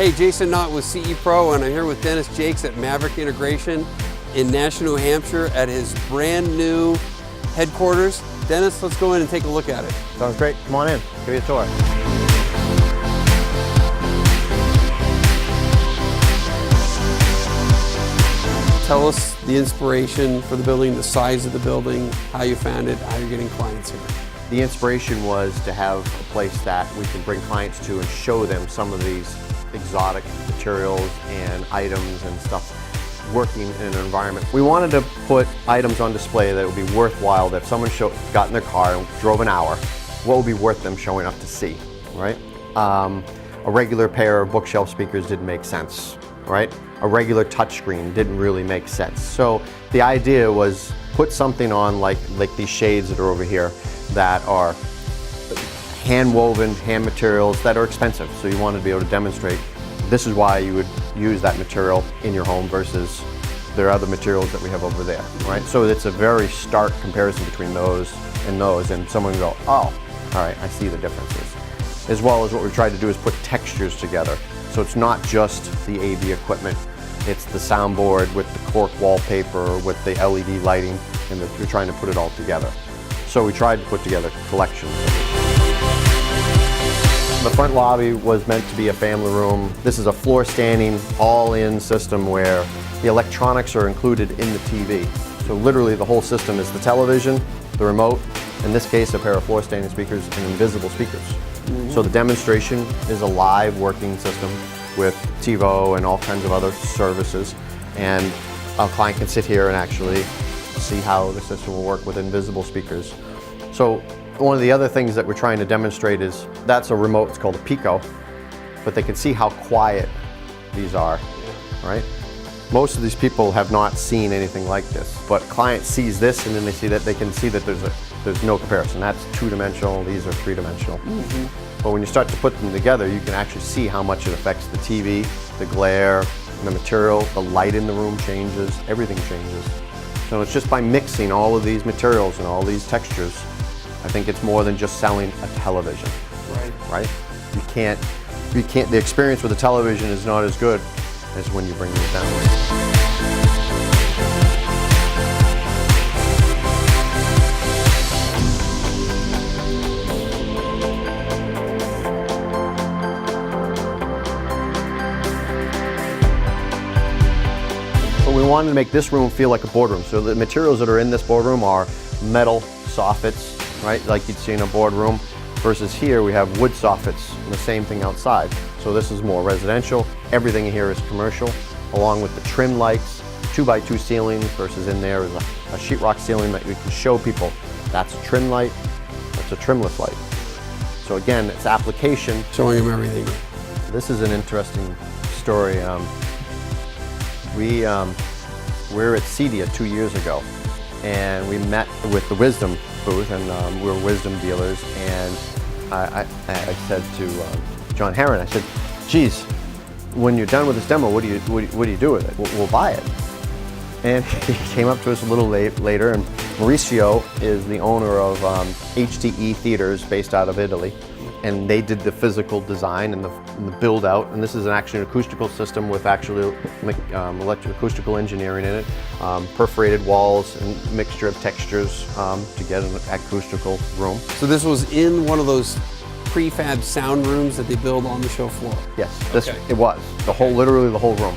Hey, Jason Knott with CE Pro, and I'm here with Dennis Jakes at Maverick Integration in Nashua, New Hampshire at his brand new headquarters. Dennis, let's go in and take a look at it. Sounds great. Come on in, give you a tour. Tell us the inspiration for the building, the size of the building, how you found it, how you're getting clients here. The inspiration was to have a place that we can bring clients to and show them some of these exotic materials and items and stuff working in an environment. We wanted to put items on display that would be worthwhile, that if someone got in their car and drove an hour, what would be worth them showing up to see, right? A regular pair of bookshelf speakers didn't make sense, right? A regular touchscreen didn't really make sense. So the idea was put something on like these shades that are over here that are hand-woven, hand materials that are expensive. So you wanted to be able to demonstrate this is why you would use that material in your home versus there are other materials that we have over there, right? So it's a very stark comparison between those, and someone can go, oh, all right, I see the differences. As well as what we've tried to do is put textures together. So it's not just the AV equipment, it's the soundboard with the cork wallpaper, with the LED lighting, and we're trying to put it all together. So we tried to put together collections. The front lobby was meant to be a family room. This is a floor standing, all-in system where the electronics are included in the TV. So literally the whole system is the television, the remote, in this case a pair of floor standing speakers and invisible speakers. So the demonstration is a live working system with TiVo and all kinds of other services, and a client can sit here and actually see how the system will work with invisible speakers. So one of the other things that we're trying to demonstrate is that's a remote, it's called a Pico, but they can see how quiet these are, right? Most of these people have not seen anything like this, but client sees this and then they can see that there's no comparison. That's two-dimensional, these are three-dimensional. But when you start to put them together, you can actually see how much it affects the TV, the glare, the material, the light in the room changes, everything changes. So it's just by mixing all of these materials and all these textures, I think it's more than just selling a television, right? You can't, the experience with a television is not as good as when you bring these down. But we wanted to make this room feel like a boardroom. So the materials that are in this boardroom are metal soffits, right, like you'd see in a boardroom, versus here we have wood soffits and the same thing outside. So this is more residential. Everything here is commercial, along with the trim lights, 2x2 ceilings versus in there is a sheetrock ceiling that we can show people. That's a trim light, that's a trimless light. So again, it's application. Showing them everything. This is an interesting story. We were at CEDIA 2 years ago, and we met with the Wisdom booth, and we were Wisdom dealers, and I said to John Herron, I said, geez, when you're done with this demo, what do you do with it? We'll buy it. And he came up to us a little later, and Mauricio is the owner of HTE Theaters based out of Italy, and they did the physical design and the build out, and this is actually an acoustical system with actually electroacoustical engineering in it, perforated walls and mixture of textures to get an acoustical room. So this was in one of those prefab sound rooms that they build on the show floor? Yes, it was. Literally the whole room.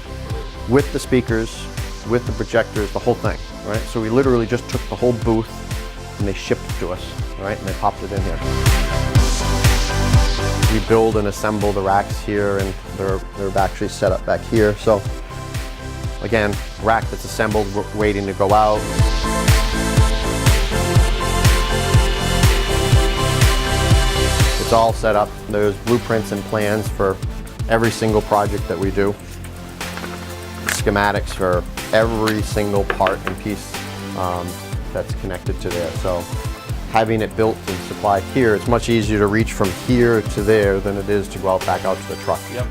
With the speakers, with the projectors, the whole thing, right? So we literally just took the whole booth and they shipped it to us, right? And they popped it in here. We build and assemble the racks here, and they're actually set up back here. So again, rack that's assembled, waiting to go out. It's all set up. There's blueprints and plans for every single project that we do. Schematics for every single part and piece that's connected to there. So having it built and supplied here, it's much easier to reach from here to there than it is to go out back out to the truck. Yep.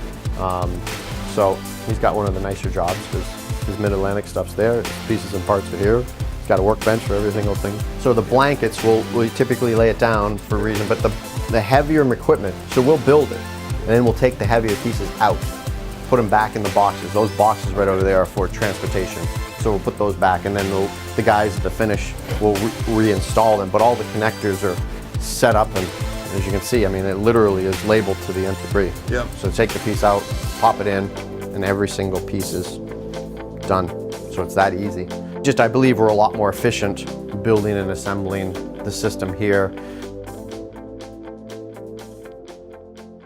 So he's got one of the nicer jobs because his Mid-Atlantic stuff's there, his pieces and parts are here. He's got a workbench for every single thing. So the blankets, we typically lay it down for a reason, but the heavier equipment, so we'll build it, and then we'll take the heavier pieces out put them back in the boxes. Those boxes right over there are for transportation. So we'll put those back, and then the guys at the finish will reinstall them. But all the connectors are set up, and as you can see, I mean, it literally is labeled to the nth degree. Yep. So take the piece out, pop it in, and every single piece is done. So it's that easy. Just, I believe we're a lot more efficient building and assembling the system here.